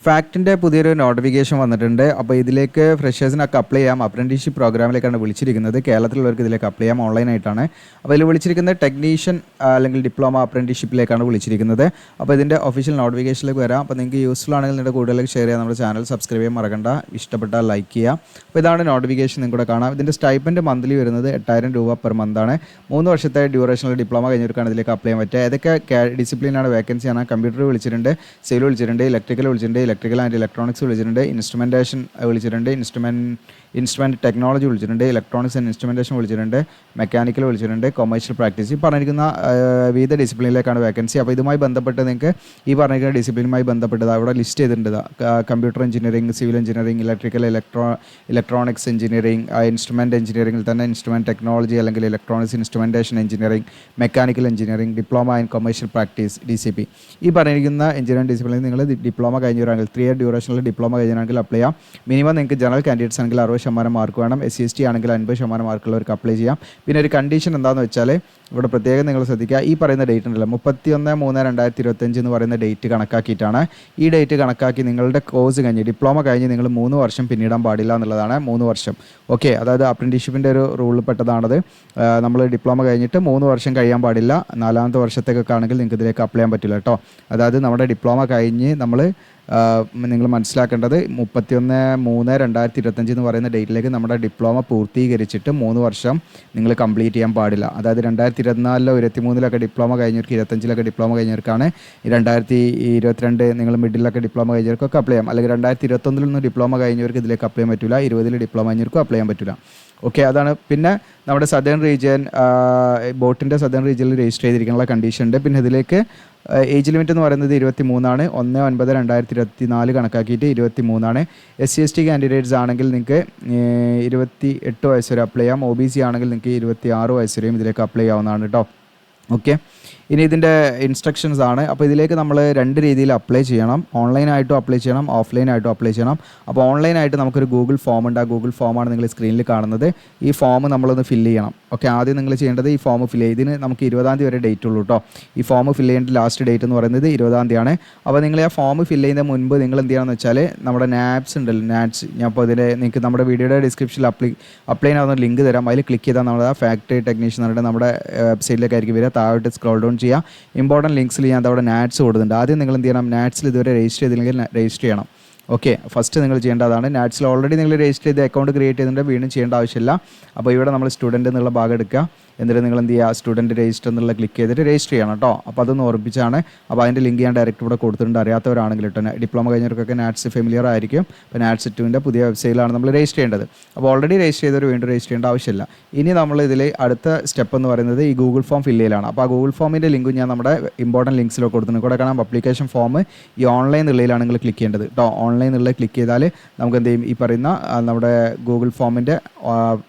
ഫാക്റ്റിൻ്റെ പുതിയൊരു നോട്ടിഫിക്കേഷൻ വന്നിട്ടുണ്ട്. അപ്പോൾ ഇതിലേക്ക് ഫ്രഷേഴ്സിനൊക്കെ അപ്ലൈ ചെയ്യാം. അപ്രൻറ്റീസ്ഷിപ്പ് പ്രോഗ്രാമിലേക്കാണ് വിളിച്ചിരിക്കുന്നത്. കേരളത്തിലുള്ളവർക്ക് ഇതിലേക്ക് അപ്ലൈ ചെയ്യാം, ഓൺലൈനായിട്ടാണ്. അപ്പോൾ ഇതിൽ വിളിച്ചിരിക്കുന്നത് ടെക്നീഷ്യൻ അല്ലെങ്കിൽ ഡിപ്ലോമ അപ്രൻറ്റീസ്ഷിപ്പിലേക്കാണ് വിളിച്ചിരിക്കുന്നത്. അപ്പോൾ ഇതിൻ്റെ ഒഫീഷ്യൽ നോട്ടിഫിക്കേഷനിലേക്ക് വരാം. അപ്പോൾ നിങ്ങൾക്ക് യൂസ്ഫുൾ ആണെങ്കിൽ നിങ്ങളുടെ കൂടുതലേക്ക് ഷെയർ ചെയ്യാം. നമ്മുടെ ചാനൽ സബ്സ്ക്രൈബ് ചെയ്യാൻ മറക്കണ്ട. ഇഷ്ടപ്പെട്ടാൽ ലൈക്ക് ചെയ്യുക. അപ്പോൾ ഇതാണ് നോട്ടിഫിക്കേഷൻ, നിങ്ങളുടെ കാണാം. ഇതിൻ്റെ സ്റ്റൈപ്പൻഡ് മന്ത്ലി വരുന്നത് 8,000 രൂപ പെർ മന്താണ്. 3 വർഷത്തെ ഡ്യൂറേഷനിൽ ഡിപ്ലോമ കഴിഞ്ഞവർക്കാണ് ഇതിലേക്ക് അപ്ലൈ ചെയ്യാൻ പറ്റുക. ഏതൊക്കെ ഡിസിപ്ലിനാണ് വേക്കൻസിയാണ്? കമ്പ്യൂട്ടർ വിളിച്ചിട്ടുണ്ട്, സിവിൽ വിളിച്ചിട്ടുണ്ട്, ഇലക്ട്രിക്കൽ വിളിച്ചിട്ടുണ്ട്, ഇലക്ട്രിക്കൽ ആൻഡ് ഇലക്ട്രോണിക്സ് വിളിച്ചിട്ടുണ്ട്, ഇൻസ്ട്രുമെൻറ്റേഷൻ വിളിച്ചിട്ടുണ്ട്, ഇൻസ്ട്രുമെൻറ്റ് ടെക്നോളജി വിളിച്ചിട്ടുണ്ട്, ഇലക്ട്രോണിക്സ് ആൻഡ് ഇൻസ്ട്രുമെൻറ്റേഷൻ വിളിച്ചിട്ടുണ്ട്, മെക്കാനിക്കൽ വിളിച്ചിട്ടുണ്ട്, കൊമേഴ്ഷ്യൽ പ്രാക്ടീസ്. ഈ പറഞ്ഞിരിക്കുന്ന വിവിധ ഡിസിപ്ലിനിലേക്കാണ് വേക്കൻസി. അപ്പോൾ ഇതുമായി ബന്ധപ്പെട്ട് നിങ്ങൾക്ക് ഈ പറഞ്ഞിരിക്കുന്ന ഡിസിപ്ലിനുമായി ബന്ധപ്പെട്ടത് അവിടെ ലിസ്റ്റ് ചെയ്തിട്ടുണ്ട്. Computer engineering, civil engineering, electrical, electronics engineering, instrument എഞ്ചിനീയറിംഗിൽ തന്നെ ഇൻസ്ട്രുമെൻറ്റ് ടെക്നോളജി അല്ലെങ്കിൽ electronics instrumentation engineering, mechanical engineering, diploma in commercial practice DCP. ഈ പറഞ്ഞിരിക്കുന്ന എഞ്ചിനീയറിംഗ് ഡിസിപ്ലിനിൽ നിങ്ങൾ ഡിപ്ലോമ കഴിഞ്ഞവരാണെങ്കിൽ 3 ഇയർ ഡ്യൂറേഷനിൽ ഡിപ്ലോമ കഴിഞ്ഞാണെങ്കിൽ അപ്ലൈ ചെയ്യാം. മിനിമം നിങ്ങൾക്ക് ജനറൽ കാൻഡിഡേറ്റ്സ് ആണെങ്കിൽ 60% മാർക്ക് വേണം. SC/ST ആണെങ്കിൽ 50% മാർക്കുള്ളവർക്ക് അപ്ലൈ ചെയ്യാം. പിന്നെ ഒരു കണ്ടീഷൻ എന്താണെന്ന് വെച്ചാൽ ഇവിടെ പ്രത്യേകം നിങ്ങൾ ശ്രദ്ധിക്കുക. ഈ പറയുന്ന ഡേറ്റ് ഉണ്ടല്ലോ 31/3/2025 എന്ന് പറയുന്ന ഡേറ്റ് കണക്കാക്കിയിട്ടാണ്. ഈ ഡേറ്റ് കണക്കാക്കി നിങ്ങളുടെ കോഴ്സ് കഴിഞ്ഞ് ഡിപ്ലോമ കഴിഞ്ഞ് നിങ്ങൾ 3 വർഷം പിന്നിടാൻ പാടില്ല എന്നുള്ളതാണ്. 3 വർഷം ഓക്കെ, അതായത് അപ്രൻറ്റീസ്ഷിപ്പിൻ്റെ ഒരു റൂളിൽ പെട്ടതാണത്. നമ്മൾ ഡിപ്ലോമ കഴിഞ്ഞിട്ട് 3 വർഷം കഴിയാൻ പാടില്ല. 4ാമത്തെ വർഷത്തേക്കൊക്കെ ആണെങ്കിൽ നിങ്ങൾക്ക് ഇതിലേക്ക് അപ്ലൈ ചെയ്യാൻ പറ്റില്ല കേട്ടോ. അതായത് നമ്മുടെ ഡിപ്ലോമ കഴിഞ്ഞ് നിങ്ങൾ മനസ്സിലാക്കേണ്ടത് 31/3/2025 എന്ന് പറയുന്ന ഡേറ്റിലേക്ക് നമ്മുടെ ഡിപ്ലോമ പൂർത്തീകരിച്ചിട്ട് 3 വർഷം നിങ്ങൾ കംപ്ലീറ്റ് ചെയ്യാൻ പാടില്ല. അതായത് 2024 23 ഡിപ്ലോമ കഴിഞ്ഞവർക്ക്, 25 ഡിപ്ലോമ കഴിഞ്ഞവർക്കാണ്. 2022 നിങ്ങൾ മിഡിലൊക്കെ ഡിപ്ലോമ കഴിഞ്ഞവർക്കൊക്കെ അപ്ലൈ ചെയ്യാം. അല്ലെങ്കിൽ 2021 ഡിപ്ലോമ കഴിഞ്ഞവർക്ക് ഇതിലേക്ക് അപ്ലൈ ചെയ്യാൻ പറ്റില്ല. 20 ഡിപ്ലോമ കഴിഞ്ഞവർക്കും അപ്ലൈ ചെയ്യാൻ പറ്റില്ല. ഓക്കെ, അതാണ്. പിന്നെ നമ്മുടെ സദേൺ റീജിയൻ, ബോട്ടിൻ്റെ സദേൺ റീജിയനിൽ രജിസ്റ്റർ ചെയ്തിരിക്കാനുള്ള കണ്ടീഷൻ ഉണ്ട്. പിന്നെ ഇതിലേക്ക് ഏജ് ലിമിറ്റ് എന്ന് പറയുന്നത് 23 1/9/2024 കണക്കാക്കിയിട്ട് 23. SC/ST കാൻഡിഡേറ്റ്സ് ആണെങ്കിൽ നിങ്ങൾക്ക് 28 വയസ്സ് വരെ അപ്ലൈ ചെയ്യാം. OBC ആണെങ്കിൽ നിങ്ങൾക്ക് 26 വയസ്സ് വരെയും ഇതിലേക്ക് അപ്ലൈ ചെയ്യാവുന്നതാണ് കേട്ടോ. ഓക്കെ, ഇനി ഇതിൻ്റെ ഇൻസ്ട്രക്ഷൻസ് ആണ്. അപ്പോൾ ഇതിലേക്ക് നമ്മൾ 2 രീതിയിൽ അപ്ലൈ ചെയ്യണം. ഓൺലൈനായിട്ടും അപ്ലൈ ചെയ്യണം, ഓഫ്ലൈനായിട്ടും അപ്ലൈ ചെയ്യണം. അപ്പോൾ ഓൺലൈനായിട്ട് നമുക്കൊരു ഗൂഗിൾ ഫോം ഉണ്ട്. ആ ഗൂഗിൾ ഫോമാണ് നിങ്ങൾ സ്ക്രീനിൽ കാണുന്നത്. ഈ ഫോം നമ്മളൊന്ന് ഫില്ല് ചെയ്യണം. ഓക്കെ, ആദ്യം നിങ്ങൾ ചെയ്യേണ്ടത് ഈ ഫോം ഫില്ല് ചെയ്ത്, ഇതിന് നമുക്ക് 20ാം തീയതി വരെ ഡേറ്റ് ഉള്ളൂ കേട്ടോ. ഈ ഫോം ഫില്ല് ചെയ്യേണ്ട ലാസ്റ്റ് ഡേറ്റ് എന്ന് പറയുന്നത് 20ാം തീയതിയാണ്. അപ്പോൾ നിങ്ങൾ ആ ഫോം ഫില്ല് ചെയ്യുന്നതിന് മുൻപ് നിങ്ങൾ എന്ത് ചെയ്യണമെന്ന് വെച്ചാൽ നമ്മുടെ നാപ്സ് ഉണ്ടല്ലോ, നാറ്റ്സ്, ഞാൻ അപ്പോൾ ഇതിൽ നിങ്ങൾക്ക് നമ്മുടെ വീഡിയോയുടെ ഡിസ്ക്രിപ്ഷനിൽ അപ്ലൈ ചെയ്യാവുന്ന ലിങ്ക് തരാം. അതിൽ ക്ലിക്ക് ചെയ്താൽ നമ്മുടെ ഫാക്ടറി ടെക്നീഷ്യൻ എന്ന് നമ്മുടെ വെബ്സൈറ്റിലേക്കായിരിക്കും വരിക. താഴോട്ട് സ്ക്രോൾ ഡൗൺ ചെയ്യുക. ഇമ്പോർട്ടൻറ്റ് ലിങ്ക്സിൽ ഞാൻ അവിടെ നാറ്റ്സ് കൊടുക്കുന്നുണ്ട്. ആദ്യം നിങ്ങൾ എന്ത് ചെയ്യണം, നാറ്റ്സിൽ ഇതുവരെ രജിസ്റ്റർ ചെയ്തില്ലെങ്കിൽ രജിസ്റ്റർ ചെയ്യണം. ഓക്കെ, ഫസ്റ്റ് നിങ്ങൾ ചെയ്യേണ്ടതാണ്. നാറ്റ്സിൽ ഓൾറെഡി നിങ്ങൾ രജിസ്റ്റർ ചെയ്ത് അക്കൗണ്ട് ക്രിയേറ്റ് ചെയ്തിട്ടുണ്ട്, വീണ്ടും ചെയ്യേണ്ട ആവശ്യമില്ല. അപ്പോൾ ഇവിടെ നമ്മൾ സ്റ്റുഡൻറ്റ് എന്നുള്ള ഭാഗം എടുക്കുക. എന്നിട്ട് നിങ്ങൾ എന്ത് ചെയ്യുക, സ്റ്റുഡൻറ്റ് രജിസ്റ്റർ എന്നുള്ള ക്ലിക്ക് ചെയ്തിട്ട് രജിസ്റ്റർ ചെയ്യണം കേട്ടോ. അപ്പോൾ അതൊന്ന് ഓർമ്മിച്ചാണ്. അപ്പോൾ അതിൻ്റെ ലിങ്ക് ഞാൻ ഡയറക്റ്റ് ഇവിടെ കൊടുത്തിട്ടുണ്ട്. അറിയാത്തവരാണെങ്കിൽ കേട്ടോ, ഡിപ്ലോമ കഴിഞ്ഞവർക്കൊക്കെ നാറ്റ്സ് ഫെമിലിയർ ആയിരിക്കും. അപ്പോൾ നാറ്റ്സ് 2ൻ്റെ പുതിയ വെബ്സൈറ്റിലാണ് നമ്മൾ രജിസ്റ്റർ ചെയ്യേണ്ടത്. അപ്പോൾ ഓൾറെഡി രജിസ്റ്റർ ചെയ്തവർ വീണ്ടും രജിസ്റ്റർ ചെയ്യേണ്ട ആവശ്യമില്ല. ഇനി നമ്മൾ ഇതിൽ അടുത്ത സ്റ്റെപ്പ് എന്ന് പറയുന്നത് ഈ ഗൂഗിൾ ഫോം ഫില്ല് ചെയ്യലാണ്. അപ്പോൾ ആ ഗൂഗിൾ ഫോമിൻ്റെ ലിങ്ക് ഞാൻ നമ്മുടെ ഇമ്പോർട്ടൻറ്റ് ലിങ്ക്സിലൊക്കെ കൊടുത്തിട്ടുണ്ട്. കൂടെ കാണാം അപ്ലിക്കേഷൻ ഫോം. ഈ ഓൺലൈൻ ഉള്ളതിലാണ് നിങ്ങൾ ക്ലിക്ക് ചെയ്യേണ്ടത് കേട്ടോ. ഓൺലൈൻ ഉള്ളത് ക്ലിക്ക് ചെയ്താൽ നമുക്ക് എന്ത് ചെയ്യും, ഈ പറയുന്ന നമ്മുടെ ഗൂഗിൾ ഫോമിൻ്റെ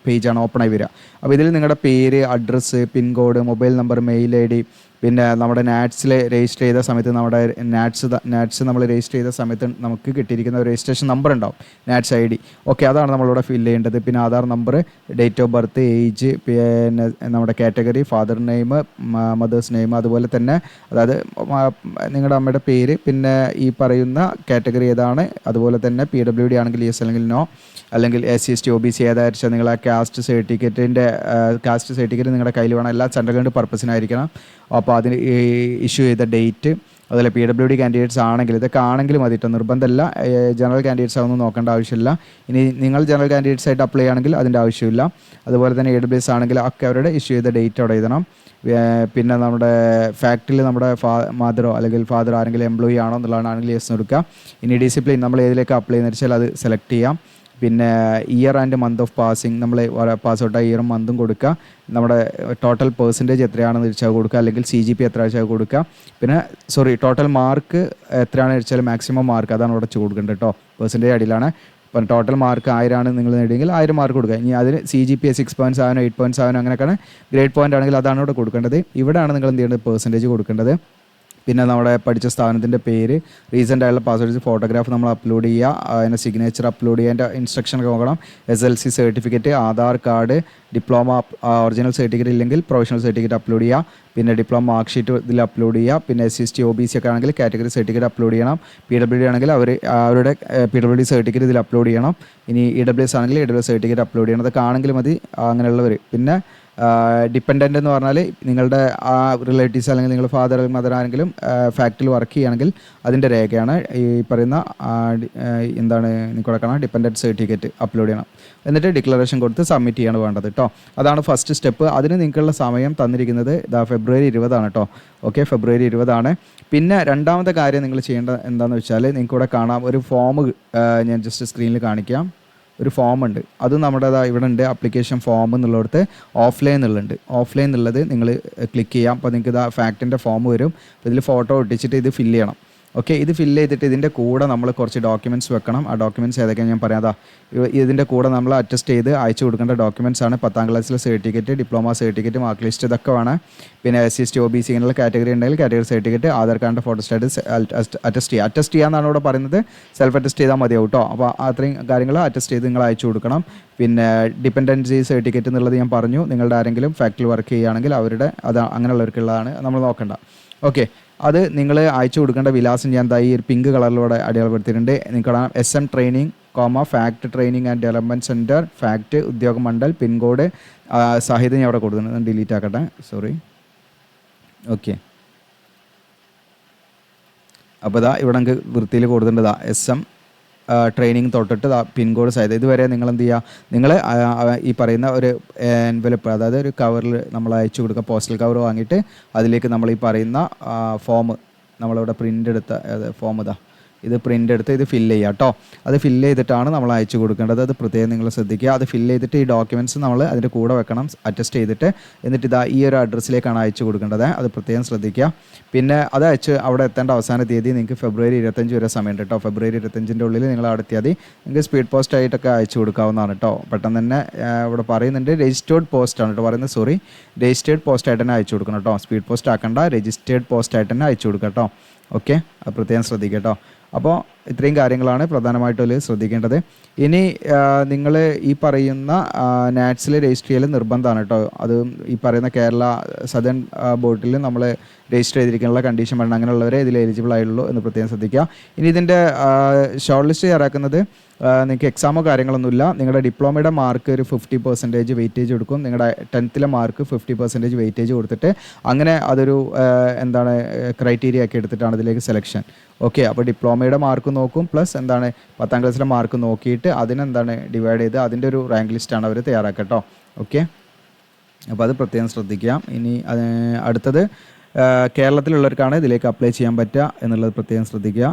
പേജാണ് ഓപ്പൺ ആയി വരിക. അപ്പോൾ ഇതിൽ നിങ്ങളുടെ പേര്, address, pincode, mobile number, mail ID, പിന്നെ നമ്മുടെ നാറ്റ്സിൽ രജിസ്റ്റർ ചെയ്ത സമയത്ത് നമ്മുടെ നാറ്റ്സ് നമ്മൾ രജിസ്റ്റർ ചെയ്ത സമയത്ത് നമുക്ക് കിട്ടിയിരിക്കുന്ന ഒരു രജിസ്ട്രേഷൻ നമ്പർ ഉണ്ടാവും, നാറ്റ്സ് ID. ഓക്കെ, അതാണ് നമ്മളിവിടെ ഫില്ല് ചെയ്യേണ്ടത്. പിന്നെ Aadhaar number, date of birth, age, പിന്നെ നമ്മുടെ category, father name, mothers name, അതുപോലെ തന്നെ അതായത് നിങ്ങളുടെ അമ്മയുടെ പേര്, പിന്നെ ഈ പറയുന്ന കാറ്റഗറി ഏതാണ്, അതുപോലെ തന്നെ PWD ആണെങ്കിൽ yes അല്ലെങ്കിൽ നോ, അല്ലെങ്കിൽ SC/ST OBC ഏതായിരിച്ചാൽ നിങ്ങൾ ആ കാസ്റ്റ് സർട്ടിഫിക്കറ്റ് നിങ്ങളുടെ കയ്യിൽ വേണം. എല്ലാ സെൻട്രൽ ഗവൺമെൻറ് പർപ്പസിനായിരിക്കണം. അപ്പോൾ അതിന് ഇഷ്യൂ ചെയ്ത ഡേറ്റ്, അതുപോലെ PWD കാൻഡിഡേറ്റ്സ് ആണെങ്കിൽ ഇതൊക്കെ ആണെങ്കിൽ മതിട്ടോ, നിർബന്ധമല്ല. ജനറൽ കാൻഡിഡേറ്റ്സ് ആണെന്ന് നോക്കേണ്ട ആവശ്യമില്ല. ഇനി നിങ്ങൾ ജനറൽ കാൻഡിഡേറ്റ്സ് ആയിട്ട് അപ്ലൈ ചെയ്യുകയാണെങ്കിൽ അതിൻ്റെ ആവശ്യമില്ല. അതുപോലെ തന്നെ AWS ആണെങ്കിൽ ഒക്കെ അവരുടെ ഇഷ്യൂ ചെയ്ത ഡേറ്റ് അവിടെ എഴുതണം. പിന്നെ നമ്മുടെ ഫാക്ടറിയിൽ നമ്മുടെ മദറോ അല്ലെങ്കിൽ ഫാദർ ആരെങ്കിലും എംപ്ലോയി ആണോ എന്നുള്ളതാണെങ്കിൽ യെസ് കൊടുക്കുക. ഇനി ഡിസിപ്ലിൻ നമ്മൾ ഏതിലേക്ക് അപ്ലൈ ചെയ്യുന്നത് വെച്ചാൽ അത് സെലക്ട് ചെയ്യാം. പിന്നെ year and month of passing നമ്മൾ പാസ് ഔട്ട് ആയ ഇയറും മന്തും കൊടുക്കുക. നമ്മുടെ ടോട്ടൽ പെർസെൻറ്റേജ് എത്രയാണെന്ന് വെച്ചാൽ കൊടുക്കുക, അല്ലെങ്കിൽ CGP എത്ര വെച്ചാൽ കൊടുക്കുക. പിന്നെ ടോട്ടൽ മാർക്ക് എത്രയാണെന്ന് വെച്ചാൽ മാക്സിമം മാർക്ക് അതാണ് ഇവിടെ കൊടുക്കേണ്ടത് കേട്ടോ. പെർസെൻറ്റേജ് അടിയിലാണ്. ഇപ്പം ടോട്ടൽ മാർക്ക് 1000 ആണ് നിങ്ങൾ നേടിയെങ്കിൽ 1000 മാർക്ക് കൊടുക്കുക. ഇനി അതിന് CGP 6.7 8.7 അങ്ങനെയൊക്കെയാണ് ഗ്രേഡ് പോയിൻ്റ് ആണെങ്കിൽ അതാണ് ഇവിടെ കൊടുക്കേണ്ടത്. ഇവിടെയാണ് നിങ്ങൾ എന്ത് ചെയ്യേണ്ടത്, പെർസെൻറ്റേജ് കൊടുക്കേണ്ടത്. പിന്നെ നമ്മുടെ പഠിച്ച സ്ഥാപനത്തിൻ്റെ പേര്, റീസെൻ്റ് ആയിട്ടുള്ള പാസ്വേഡ്സ്, ഫോട്ടോഗ്രാഫ് നമ്മൾ അപ്ലോഡ് ചെയ്യുക, അതിൻ്റെ സിഗ്നേച്ചർ അപ്ലോഡ് ചെയ്യുക, ഇൻസ്ട്രക്ഷൻ നോക്കണം, SLC certificate, Aadhaar card, diploma original certificate ഇല്ലെങ്കിൽ പ്രൊഫഷണൽ സർട്ടിഫിക്കറ്റ് അപ്ലോഡ് ചെയ്യുക, പിന്നെ ഡിപ്ലോമ മാർക്ക് ഷീറ്റ് ഇതിൽ അപ്ലോഡ് ചെയ്യുക, പിന്നെ SC OBC ഒക്കെ ആണെങ്കിൽ കാറ്റഗറി സർട്ടിഫിക്കറ്റ് അപ്ലോഡ് ചെയ്യണം, PWD ആണെങ്കിൽ അവരുടെ PWD സർട്ടിഫിക്കറ്റ് ഇതിൽ അപ്ലോഡ് ചെയ്യണം, ഇനി EWS ആണെങ്കിൽ EWS സർട്ടിഫിക്കറ്റ് അപ്ലോഡ് ചെയ്യണം. അതൊക്കെ ആണെങ്കിൽ മതി അങ്ങനെയുള്ളവർ. പിന്നെ ഡിപ്പെൻഡൻ്റ് എന്ന് പറഞ്ഞാൽ നിങ്ങളുടെ ആ റിലേറ്റീവ്സ് അല്ലെങ്കിൽ നിങ്ങളുടെ ഫാദർ മദർ ആരെങ്കിലും ഫാക്ടറിയിൽ വർക്ക് ചെയ്യുകയാണെങ്കിൽ അതിൻ്റെ രേഖയാണ് ഈ പറയുന്ന എന്താണ് നിങ്ങൾക്ക് കാണാം ഡിപ്പെൻഡൻറ്റ് സർട്ടിഫിക്കറ്റ് അപ്ലോഡ് ചെയ്യണം. എന്നിട്ട് ഡിക്ലറേഷൻ കൊടുത്ത് സബ്മിറ്റ് ചെയ്യാണ് വേണ്ടത് കേട്ടോ. അതാണ് ഫസ്റ്റ് സ്റ്റെപ്പ്. അതിന് നിങ്ങൾക്കുള്ള സമയം തന്നിരിക്കുന്നത് ഫെബ്രുവരി 20 കേട്ടോ. ഓക്കെ, ഫെബ്രുവരി 20. പിന്നെ രണ്ടാമത്തെ കാര്യം നിങ്ങൾ ചെയ്യേണ്ടത് എന്താണെന്ന് വെച്ചാൽ നിങ്ങൾക്കിവിടെ കാണാം ഒരു ഫോം, ഞാൻ ജസ്റ്റ് സ്ക്രീനിൽ കാണിക്കാം. ഒരു ഫോം ഉണ്ട്, അത് നമ്മുടെ ഇവിടെ ഉണ്ട്, ആപ്ലിക്കേഷൻ ഫോം എന്നുള്ളിടത്ത് ഓഫ്ലൈൻ എന്നുള്ളുണ്ട്. ഓഫ്ലൈൻ എന്നുള്ളത് നിങ്ങൾ ക്ലിക്ക് ചെയ്യാം. അപ്പോൾ നിങ്ങൾക്ക് ഫാക്റ്റിൻ്റെ ഫോം വരും. അപ്പോൾ ഇതിൽ ഫോട്ടോ ഒട്ടിച്ചിട്ട് ഇത് ഫില്ല് ചെയ്യണം. ഓക്കെ, ഇത് ഫില്ല് ചെയ്തിട്ട് ഇതിൻ്റെ കൂടെ നമ്മൾ കുറച്ച് ഡോക്യുമെൻറ്റ്സ് വെക്കണം. ആ ഡോക്യുമെൻറ്റ്സ് ഏതൊക്കെയാണ് ഞാൻ പറയാം. ഇതിൻ്റെ കൂടെ നമ്മൾ അറ്റസ്റ്റ് ചെയ്ത് അയച്ചു കൊടുക്കേണ്ട ഡോക്യുമെൻറ്റ്സ് ആണ് 10ാം ക്ലാസ്സിലെ certificate, diploma certificate, mark list, ഇതൊക്കെ വേണം. പിന്നെ SC OBC ഇങ്ങനെയുള്ള കാറ്റഗറി ഉണ്ടെങ്കിൽ കാറ്റഗറി സർട്ടിഫിക്കറ്റ്, ആധാർ കാർഡിൻ്റെ ഫോട്ടോ സ്റ്റാറ്റസ് അറ്റസ്റ്റ് ചെയ്യാന്നാണ് ഇവിടെ പറയുന്നത്. സെൽഫ് അറ്റസ്റ്റ് ചെയ്താൽ മതിയാവും കേട്ടോ. അപ്പോൾ അത്രയും കാര്യങ്ങൾ അറ്റസ്റ്റ് ചെയ്ത് നിങ്ങൾ അയച്ചു കൊടുക്കണം. പിന്നെ ഡിപ്പെൻഡൻസി സർട്ടിഫിക്കറ്റ് എന്നുള്ളത് ഞാൻ പറഞ്ഞു, നിങ്ങളുടെ ആരെങ്കിലും ഫാക്ടറിയിൽ വർക്ക് ചെയ്യുകയാണെങ്കിൽ അവരുടെ അങ്ങനെയുള്ളവർക്കുള്ളതാണ്, നമ്മൾ നോക്കണ്ട. ഓക്കെ, അത് നിങ്ങൾ അയച്ചു കൊടുക്കേണ്ട വിലാസം ഞാൻ ഈ ഒരു പിങ്ക് കളറിലൂടെ അടയാളപ്പെടുത്തിയിട്ടുണ്ട്. നിങ്ങൾക്ക് SM training, fact training and development centre, fact ഉദ്യോഗ മണ്ഡൽ, പിൻകോഡ് സഹിതം ഞാൻ അവിടെ കൊടുക്കുന്നുണ്ട്. Delete ആക്കട്ടെ, sorry. ഓക്കെ, അപ്പോൾ ഇവിടെ നിങ്ങൾക്ക് വൃത്തിയിൽ കൊടുത്തിട്ടുണ്ട് SM ട്രെയിനിങ് തൊട്ടിട്ട് പിൻകോഡ് സഹിതം. ഇതുവരെ നിങ്ങൾ എന്ത് ചെയ്യുക, നിങ്ങൾ ഈ പറയുന്ന ഒരു എൻവലപ്പ്, അതായത് ഒരു കവറിൽ നമ്മൾ അയച്ചു കൊടുക്കുക, പോസ്റ്റൽ കവർ വാങ്ങിയിട്ട് അതിലേക്ക് നമ്മൾ ഈ പറയുന്ന ഫോം നമ്മളിവിടെ പ്രിൻ്റ് എടുത്ത ഫോം ഇത് പ്രിൻ്റ് എടുത്ത് ഇത് ഫില്ല് ചെയ്യുക കേട്ടോ. അത് ഫില്ല് ചെയ്തിട്ടാണ് നമ്മൾ അയച്ചു കൊടുക്കേണ്ടത്. അത് പ്രത്യേകം നിങ്ങൾ ശ്രദ്ധിക്കുക. അത് ഫില്ല് ചെയ്തിട്ട് ഈ ഡോക്യുമെൻറ്റ്സ് നമ്മൾ അതിൻ്റെ കൂടെ വെക്കണം, അറ്റസ്റ്റ് ചെയ്തിട്ട്. എന്നിട്ട് ഈ ഒരു അഡ്രസ്സിലേക്കാണ് അയച്ചു കൊടുക്കേണ്ടത്. അത് പ്രത്യേകം ശ്രദ്ധിക്കുക. പിന്നെ അത് അയച്ച് അവിടെ എത്തേണ്ട അവസാന തീയതി നിങ്ങൾക്ക് ഫെബ്രുവരി 25 വരെ സമയമുണ്ട് കേട്ടോ. ഫെബ്രുവരി 25ൻ്റെ ഉള്ളിൽ നിങ്ങൾ അവിടെ എത്തിയാൽ മതി. നിങ്ങൾക്ക് സ്പീഡ് പോസ്റ്റ് ആയിട്ടൊക്കെ അയച്ചു കൊടുക്കാവുന്നതാണ് കേട്ടോ. പെട്ടെന്ന് തന്നെ ഇവിടെ പറയുന്നുണ്ട് രജിസ്റ്റേർഡ് പോസ്റ്റ് ആണ് കേട്ടോ പറയുന്നത്, സോറി, രജിസ്റ്റേർഡ് പോസ്റ്റ് ആയിട്ട് തന്നെ അയച്ചു കൊടുക്കണം കേട്ടോ. സ്പീഡ് പോസ്റ്റ് ആക്കണ്ട, രജിസ്റ്റേർഡ് പോസ്റ്റ് ആയിട്ട് തന്നെ അയച്ചു കൊടുക്കുക കേട്ടോ. ഓക്കെ, അത് പ്രത്യേകം ശ്രദ്ധിക്കുക കേട്ടോ. അപ്പോൾ ഇത്രയും കാര്യങ്ങളാണ് പ്രധാനമായിട്ടും ശ്രദ്ധിക്കേണ്ടത്. ഇനി നിങ്ങൾ ഈ പറയുന്ന നാറ്റ്സിൽ രജിസ്റ്റർ ചെയ്യൽ നിർബന്ധമാണ് കേട്ടോ. അത് ഈ പറയുന്ന കേരള സദേൺ ബോർഡിൽ നമ്മൾ രജിസ്റ്റർ ചെയ്തിരിക്കാനുള്ള കണ്ടീഷൻ പറയണം. അങ്ങനെയുള്ളവരെ ഇതിൽ എലിജിബിൾ ആയുള്ളൂ എന്ന് പ്രത്യേകം ശ്രദ്ധിക്കുക. ഇനി ഇതിൻ്റെ ഷോർട്ട് ലിസ്റ്റ് തയ്യാറാക്കുന്നത് നിങ്ങൾക്ക് എക്സാമോ കാര്യങ്ങളൊന്നുമില്ല. നിങ്ങളുടെ ഡിപ്ലോമയുടെ മാർക്ക് ഒരു 50% വെയിറ്റേജ് കൊടുക്കും. നിങ്ങളുടെ 10th മാർക്ക് 50% വെയിറ്റേജ് കൊടുത്തിട്ട് അങ്ങനെ അതൊരു ക്രൈറ്റീരിയ ഒക്കെ എടുത്തിട്ടാണ് ഇതിലേക്ക് സെലക്ഷൻ. ഓക്കെ, അപ്പോൾ ഡിപ്ലോമയുടെ മാർക്ക് നോക്കും, പ്ലസ് 10ാം ക്ലാസ്സിലെ മാർക്ക് നോക്കിയിട്ട് ഡിവൈഡ് ചെയ്ത് അതിൻ്റെ ഒരു റാങ്ക് ലിസ്റ്റാണ് അവർ തയ്യാറാക്കുക കേട്ടോ. ഓക്കെ, അപ്പോൾ അത് പ്രത്യേകം ശ്രദ്ധിക്കുക. ഇനി അടുത്തത് കേരളത്തിലുള്ളവർക്കാണ് ഇതിലേക്ക് അപ്ലൈ ചെയ്യാൻ പറ്റുക എന്നുള്ളത് പ്രത്യേകം ശ്രദ്ധിക്കുക.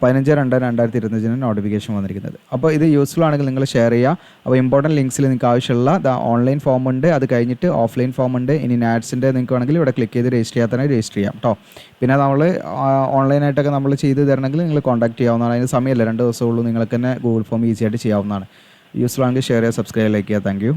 15/2/2025 നോട്ടിഫിക്കേഷൻ വന്നിരിക്കുന്നത്. അപ്പോൾ ഇത് യൂസ്ഫുൾ ആണെങ്കിൽ നിങ്ങൾ ഷെയർ ചെയ്യുക. അപ്പോൾ ഇമ്പോർട്ടൻറ്റ് ലിങ്ക്സിൽ നിങ്ങൾക്ക് ആവശ്യമുള്ള ഓൺലൈൻ ഫോം ഉണ്ട്, അത് കഴിഞ്ഞിട്ട് ഓഫ്ലൈൻ ഫോം ഉണ്ട്. ഇനി നാറ്റ്സിൻ്റെ നിങ്ങൾക്ക് വേണമെങ്കിൽ ഇവിടെ ക്ലിക്ക് ചെയ്ത് രജിസ്റ്റർ ചെയ്യാൻ തന്നെ രജിസ്റ്റർ ചെയ്യാം കേട്ടോ. പിന്നെ നമ്മൾ ഓൺലൈനായിട്ടൊക്കെ നമ്മൾ ചെയ്ത് തരണമെങ്കിൽ നിങ്ങൾ കോൺടാക്ട് ചെയ്യാവുന്നതാണ്. അതിന് സമയമില്ല, 2 ദിവസമേ ഉള്ളൂ. നിങ്ങൾക്ക് തന്നെ ഗൂഗിൾ ഫോം ഈസി ആയിട്ട് ചെയ്യാവുന്നതാണ്. യൂസ്ഫുൾ ആണെങ്കിൽ ഷെയർ ചെയ്യുക, സബ്സ്ക്രൈബ്, ലൈക്ക് ചെയ്യുക. Thank you.